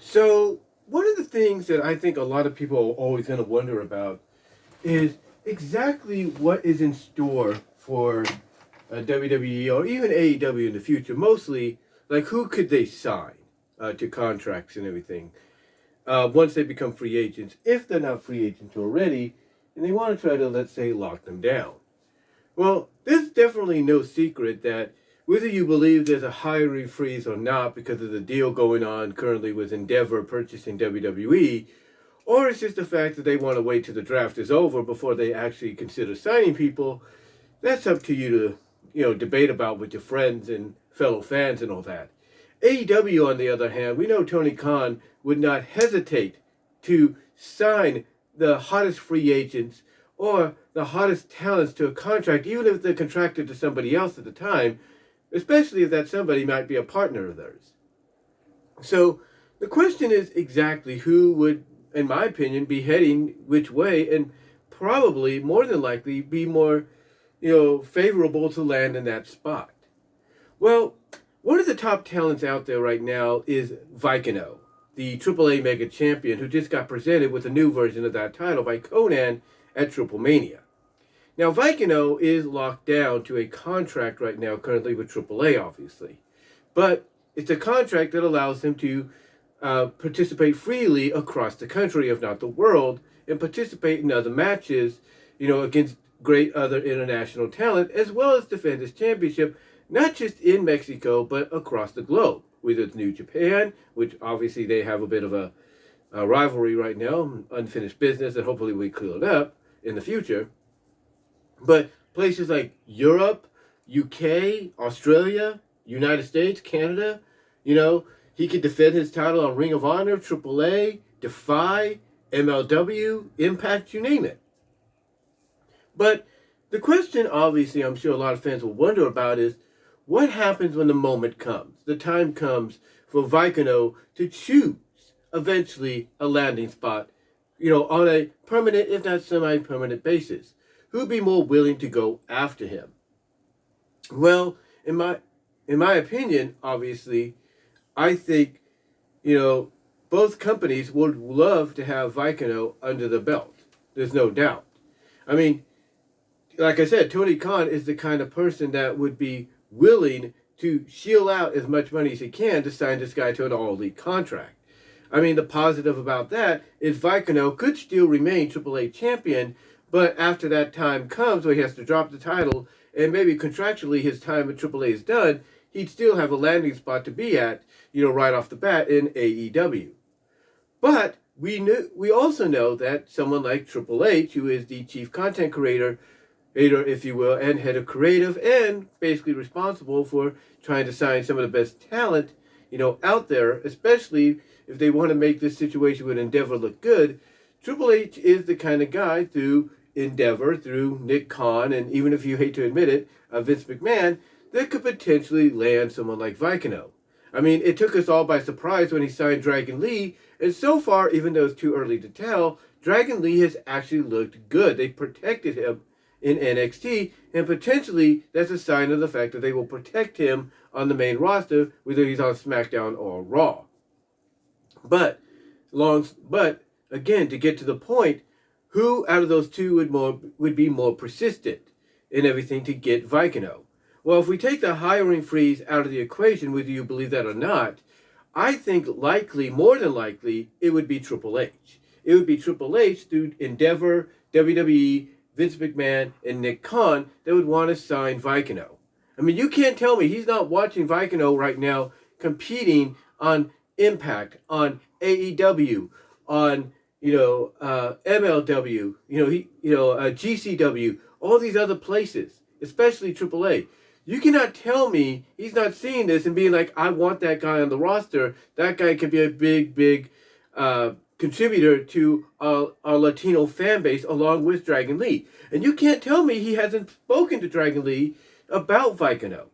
So, one of the things that I think a lot of people are always going to wonder about is exactly what is in store for WWE or even AEW in the future. Mostly, like who could they sign to contracts and everything once they become free agents, if they're not free agents already, and they want to try to, let's say, lock them down. Well, there's definitely no secret that whether you believe there's a hiring freeze or not because of the deal going on currently with Endeavor purchasing WWE, or it's just the fact that they want to wait till the draft is over before they actually consider signing people, that's up to you to, debate about with your friends and fellow fans and all that. AEW, on the other hand, we know Tony Khan would not hesitate to sign the hottest free agents or the hottest talents to a contract, even if they're contracted to somebody else at the time, especially if that somebody might be a partner of theirs. So the question is exactly who would, in my opinion, be heading which way, and probably more than likely be more, favorable to land in that spot. Well, one of the top talents out there right now is Vicano, the AAA Mega Champion, who just got presented with a new version of that title by Conan at Triple Mania. Now, Vicano is locked down to a contract right now, currently with AAA, obviously. But it's a contract that allows him to participate freely across the country, if not the world, and participate in other matches, against great other international talent, as well as defend his championship, not just in Mexico, but across the globe, whether it's New Japan, which obviously they have a bit of a rivalry right now, unfinished business, and hopefully we clear it up in the future. But places like Europe, UK, Australia, United States, Canada, he could defend his title on Ring of Honor, AAA, Defy, MLW, Impact, you name it. But the question, obviously, I'm sure a lot of fans will wonder about is, what happens when the moment comes, the time comes for Vicano to choose eventually a landing spot, on a permanent, if not semi-permanent basis? Who'd be more willing to go after him? Well, in my opinion, obviously, I think, both companies would love to have Vicano under the belt. There's no doubt. I mean, like I said, Tony Khan is the kind of person that would be willing to shield out as much money as he can to sign this guy to an all-elite contract. I mean, the positive about that is Vicano could still remain AAA champion, but after that time comes where he has to drop the title and maybe contractually his time at AAA is done, he'd still have a landing spot to be at, right off the bat in AEW. But we also know that someone like Triple H, who is the chief content creator, if you will, and head of creative, and basically responsible for trying to sign some of the best talent, out there, especially if they want to make this situation with Endeavor look good. Triple H is the kind of guy through Endeavor, through Nick Khan, and even if you hate to admit it, Vince McMahon, that could potentially land someone like Vicano. I mean, it took us all by surprise when he signed Dragon Lee, and so far, even though it's too early to tell, Dragon Lee has actually looked good. They protected him in NXT, and potentially that's a sign of the fact that they will protect him on the main roster, whether he's on SmackDown or Raw. But again, to get to the point, who out of those two would be more persistent in everything to get Vicano? Well, if we take the hiring freeze out of the equation, whether you believe that or not, I think more than likely, it would be Triple H. It would be Triple H through Endeavor, WWE, Vince McMahon, and Nick Khan that would want to sign Vicano. I mean, you can't tell me he's not watching Vicano right now competing on Impact, on AEW, on MLW, GCW, all these other places, especially AAA. You cannot tell me he's not seeing this and being like, I want that guy on the roster. That guy could be a big contributor to our Latino fan base along with Dragon Lee. And you can't tell me he hasn't spoken to Dragon Lee about Vicano.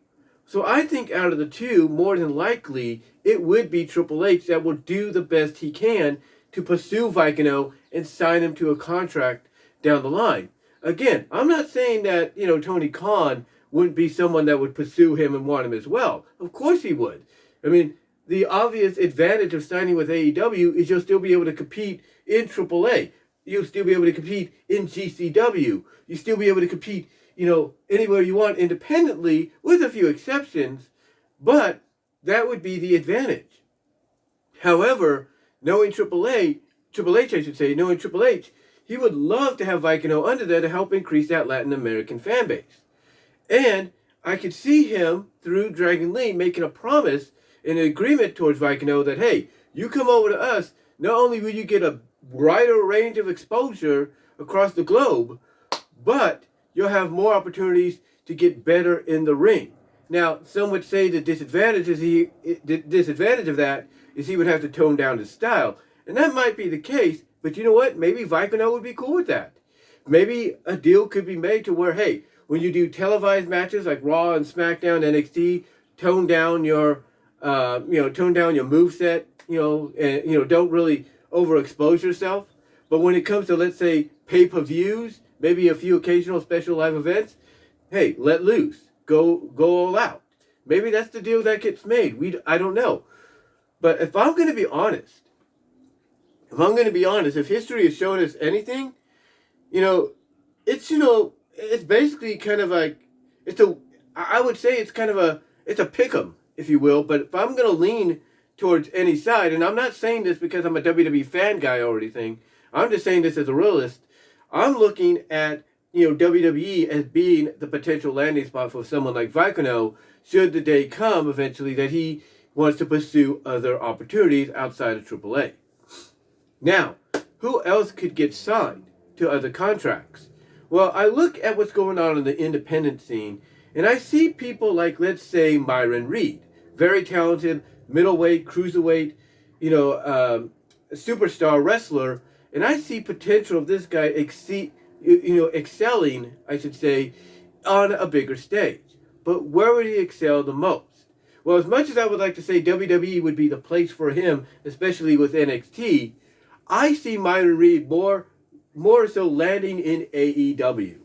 So I think out of the two, more than likely, it would be Triple H that will do the best he can to pursue Vicano and sign him to a contract down the line. Again, I'm not saying that, Tony Khan wouldn't be someone that would pursue him and want him as well. Of course he would. I mean, the obvious advantage of signing with AEW is you'll still be able to compete in AAA. You'll still be able to compete in GCW. You'll still be able to compete, anywhere you want independently, with a few exceptions. But that would be the advantage. However, knowing Triple H, I should say, knowing Triple H, he would love to have Vicano under there to help increase that Latin American fan base. And I could see him, through Dragon Lee, making a promise and an agreement towards Vicano that, hey, you come over to us, not only will you get a wider range of exposure across the globe, but you'll have more opportunities to get better in the ring. Now, some would say the disadvantage of that is he would have to tone down his style. And that might be the case, but you know what? Maybe Vicano would be cool with that. Maybe a deal could be made to where, hey, when you do televised matches like Raw and SmackDown, NXT, tone down your moveset, and don't really overexpose yourself. But when it comes to, let's say, pay-per-views, maybe a few occasional special live events, hey, let loose. Go all out. Maybe that's the deal that gets made. I don't know. But if I'm going to be honest, if history has shown us anything, it's basically kind of like, I would say it's a pick'em, if you will. But if I'm going to lean towards any side, and I'm not saying this because I'm a WWE fan guy or anything, I'm just saying this as a realist, I'm looking at, WWE as being the potential landing spot for someone like Vicano, should the day come eventually that he wants to pursue other opportunities outside of AAA. Now, who else could get signed to other contracts? Well, I look at what's going on in the independent scene, and I see people like, let's say, Myron Reed, very talented, middleweight, cruiserweight, superstar wrestler, and I see potential of this guy excelling, I should say, on a bigger stage. But where would he excel the most? Well, as much as I would like to say WWE would be the place for him, especially with NXT, I see Myron Reed more so landing in AEW.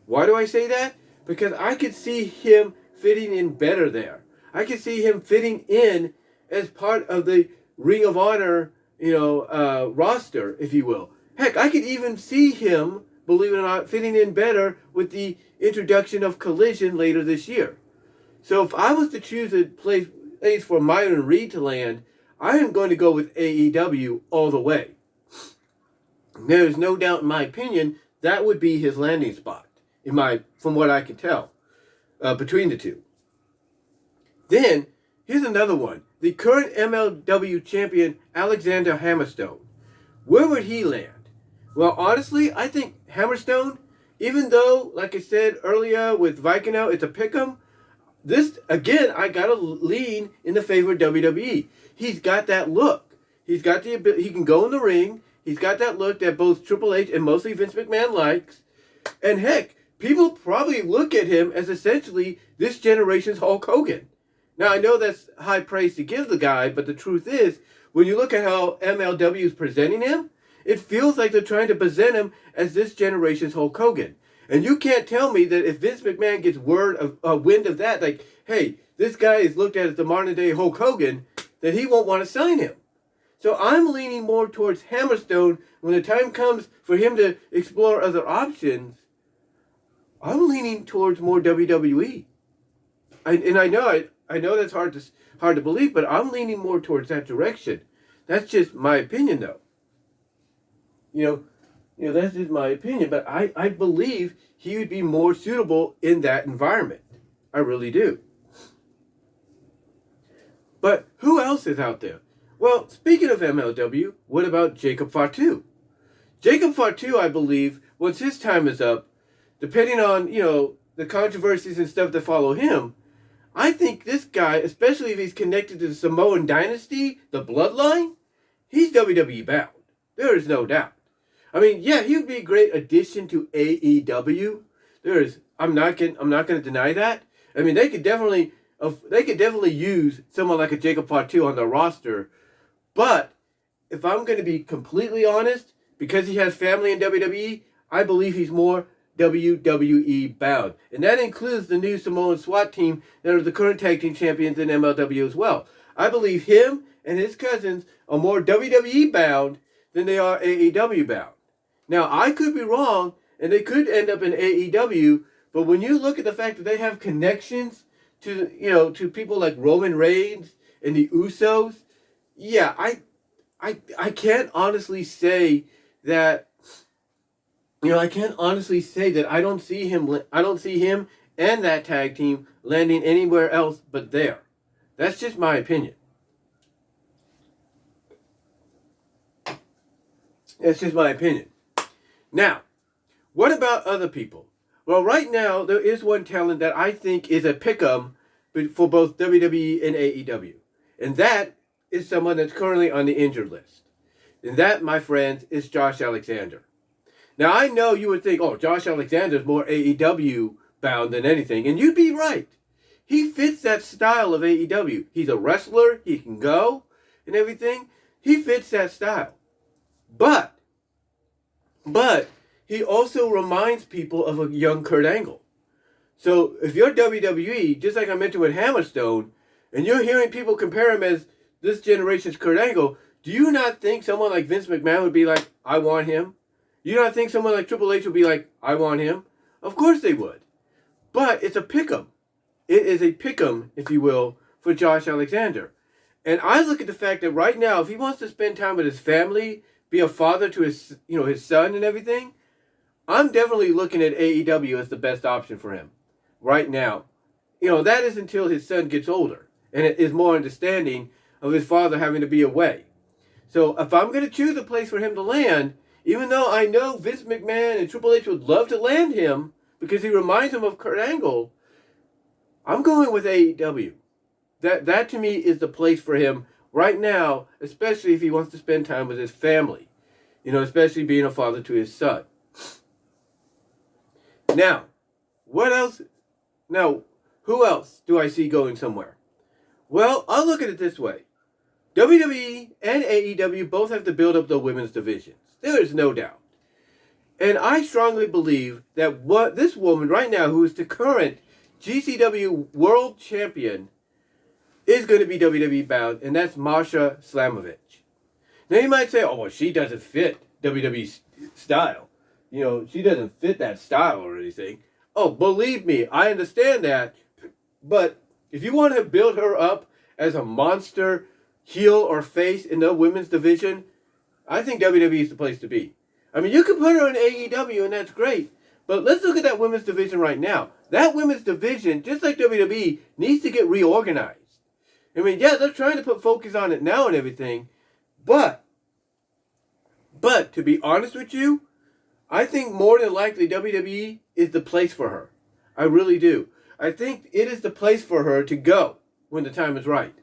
Why do I say that? Because I could see him fitting in better there. I could see him fitting in as part of the Ring of Honor, roster, if you will. Heck, I could even see him, believe it or not, fitting in better with the introduction of Collision later this year. So if I was to choose a place for Myron Reed to land, I am going to go with AEW all the way. There's no doubt, in my opinion, that would be his landing spot, from what I can tell, between the two. Then, here's another one. The current MLW champion, Alexander Hammerstone. Where would he land? Well, honestly, I think Hammerstone, even though, like I said earlier with Vicano, it's a pick'em, this, again, I gotta lean in the favor of WWE. He's got that look. He's got the ability, he can go in the ring. He's got that look that both Triple H and mostly Vince McMahon likes. And heck, people probably look at him as essentially this generation's Hulk Hogan. Now, I know that's high praise to give the guy, but the truth is, when you look at how MLW is presenting him, it feels like they're trying to present him as this generation's Hulk Hogan. And you can't tell me that if Vince McMahon gets wind of that, like, hey, this guy is looked at as the modern day Hulk Hogan, that he won't want to sign him. So I'm leaning more towards Hammerstone. When the time comes for him to explore other options, I'm leaning towards more WWE. I know that's hard to believe, but I'm leaning more towards that direction. That's just my opinion, though. That's just my opinion, but I believe he would be more suitable in that environment. I really do. But who else is out there? Well, speaking of MLW, what about Jacob Fatu? Jacob Fatu, I believe, once his time is up, depending on, the controversies and stuff that follow him, I think this guy, especially if he's connected to the Samoan dynasty, the bloodline, he's WWE bound. There is no doubt. I mean, yeah, he would be a great addition to AEW. I'm not going to deny that. I mean, they could definitely use someone like a Jacob Fatu on the roster. But if I'm going to be completely honest, because he has family in WWE, I believe he's more WWE bound. And that includes the new Samoan SWAT team that are the current tag team champions in MLW as well. I believe him and his cousins are more WWE bound than they are AEW bound. Now, I could be wrong, and they could end up in AEW, but when you look at the fact that they have connections to, to people like Roman Reigns and the Usos, yeah, I can't honestly say that, I can't honestly say that I don't see him and that tag team landing anywhere else but there. That's just my opinion. That's just my opinion. Now, what about other people? Well, right now, there is one talent that I think is a pick-em for both WWE and AEW. And that is someone that's currently on the injured list. And that, my friends, is Josh Alexander. Now, I know you would think, oh, Josh Alexander is more AEW bound than anything. And you'd be right. He fits that style of AEW. He's a wrestler. He can go and everything. He fits that style. But he also reminds people of a young Kurt Angle. So if you're WWE, just like I mentioned with Hammerstone, and you're hearing people compare him as this generation's Kurt Angle, do you not think someone like Vince McMahon would be like, I want him? You don't think someone like Triple H would be like, I want him? Of course they would. But it's a pick-em. It is a pick-em, if you will, for Josh Alexander. And I look at the fact that right now, if he wants to spend time with his family, be a father to his, his son and everything, I'm definitely looking at AEW as the best option for him right now. That is until his son gets older and it is more understanding of his father having to be away. So if I'm going to choose a place for him to land, even though I know Vince McMahon and Triple H would love to land him because he reminds them of Kurt Angle, I'm going with AEW. That to me is the place for him right now, especially if he wants to spend time with his family. Especially being a father to his son. Now, what else? Now, who else do I see going somewhere? Well, I'll look at it this way. WWE and AEW both have to build up the women's divisions. There is no doubt. And I strongly believe that this woman right now, who is the current GCW World Champion, is going to be WWE bound, and that's Masha Slamovich. Now you might say, oh, well, she doesn't fit WWE style. She doesn't fit that style or anything. Oh, believe me, I understand that. But if you want to build her up as a monster heel or face in the women's division, I think WWE is the place to be. I mean, you can put her in AEW, and that's great. But let's look at that women's division right now. That women's division, just like WWE, needs to get reorganized. I mean, yeah, they're trying to put focus on it now and everything. But to be honest with you, I think more than likely WWE is the place for her. I really do. I think it is the place for her to go when the time is right.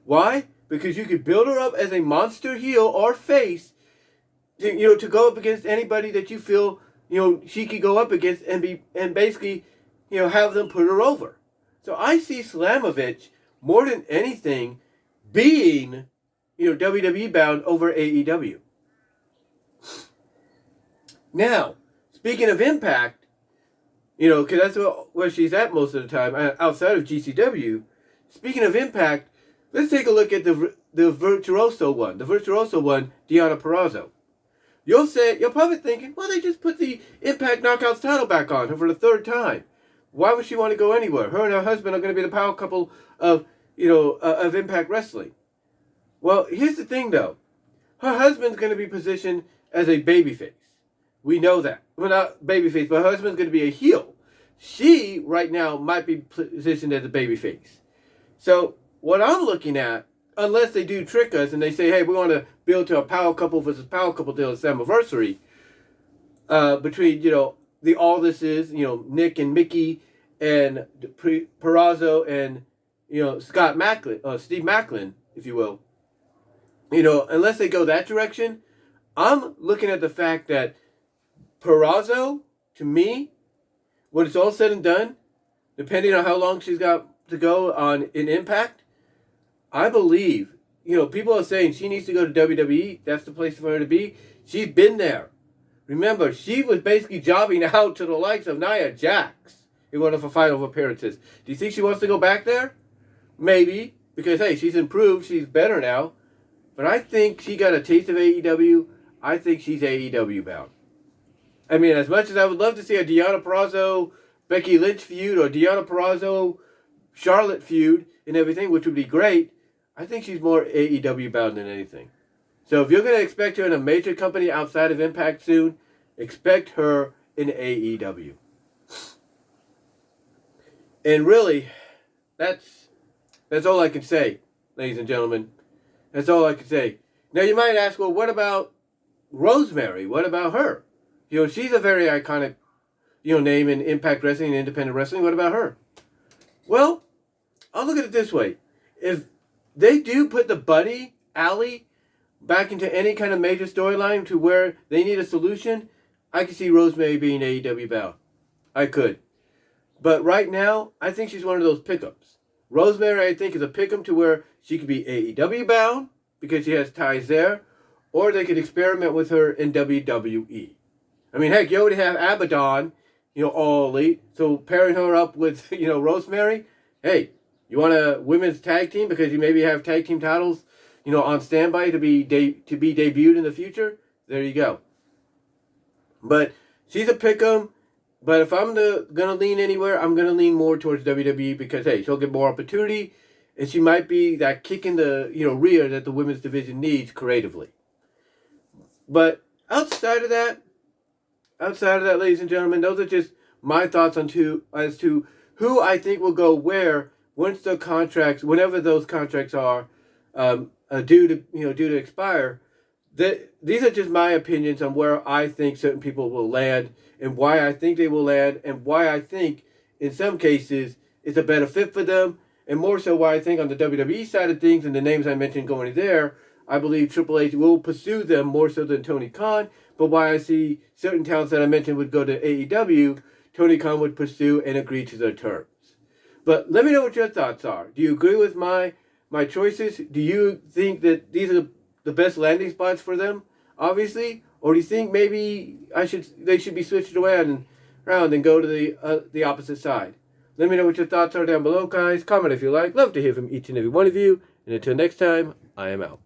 Why? Because you could build her up as a monster heel or face, to go up against anybody that you feel, she could go up against and basically, have them put her over. So I see Slamovich more than anything being, WWE bound over AEW. Now, speaking of Impact, because that's where she's at most of the time, outside of GCW. Speaking of Impact, let's take a look at the Virtuoso one. The Virtuoso one, Deonna Purrazzo. You're probably thinking, well, they just put the Impact Knockouts title back on her for the third time. Why would she want to go anywhere? Her and her husband are going to be the power couple of, of Impact Wrestling. Well, here's the thing, though. Her husband's going to be positioned as a babyface. We know that. Well, not babyface, but her husband's going to be a heel. She, right now, might be positioned as a babyface. So, what I'm looking at, unless they do trick us and they say, hey, we want to build to a power couple versus power couple till its anniversary, between, the All This Is, Nick and Mickey and Purrazzo and, Steve Macklin, if you will. Unless they go that direction, I'm looking at the fact that Purrazzo, to me, when it's all said and done, depending on how long she's got to go in Impact, I believe, people are saying she needs to go to WWE. That's the place for her to be. She's been there. Remember, she was basically jobbing out to the likes of Nia Jax in one of her final appearances. Do you think she wants to go back there? Maybe. because, hey, she's improved. She's better now. But I think she got a taste of AEW. I think she's AEW bound. I mean, as much as I would love to see a Deonna Purrazzo, Becky Lynch feud or Deonna Purrazzo, Charlotte feud and everything, which would be great, I think she's more AEW bound than anything. So if you're going to expect her in a major company outside of Impact soon, expect her in AEW. And really, that's all I can say, ladies and gentlemen. That's all I can say. Now you might ask, well, what about Rosemary? What about her? You know, she's a very iconic, name in Impact Wrestling and independent wrestling. What about her? Well, I'll look at it this way. If they do put the Bunny Alley back into any kind of major storyline to where they need a solution, I could see Rosemary being AEW bound. I could. But right now, I think she's one of those pickups. Rosemary, I think, is a pick-up to where she could be AEW bound because she has ties there, or they could experiment with her in WWE. I mean, heck, you already have Abaddon, all elite. So pairing her up with, Rosemary, hey, you want a women's tag team because you maybe have tag team titles, on standby to be debuted in the future? There you go. But she's a pick-em. But if I'm going to lean anywhere, I'm going to lean more towards WWE because, hey, she'll get more opportunity, and she might be that kick in the rear that the women's division needs creatively. But outside of that, ladies and gentlemen, those are just my thoughts as to who I think will go where once the contracts, whenever those contracts are due to expire. These are just my opinions on where I think certain people will land and why I think they will land and why I think in some cases it's a better fit for them, and more so why I think on the WWE side of things and the names I mentioned going there, I believe Triple H will pursue them more so than Tony Khan, but why I see certain talents that I mentioned would go to AEW, Tony Khan would pursue and agree to their terms. But let me know what your thoughts are. Do you agree with my choices? Do you think that these are the best landing spots for them, obviously? Or do you think maybe they should be switched around and go to the opposite side? Let me know what your thoughts are down below, guys. Comment if you like. Love to hear from each and every one of you. And until next time, I am out.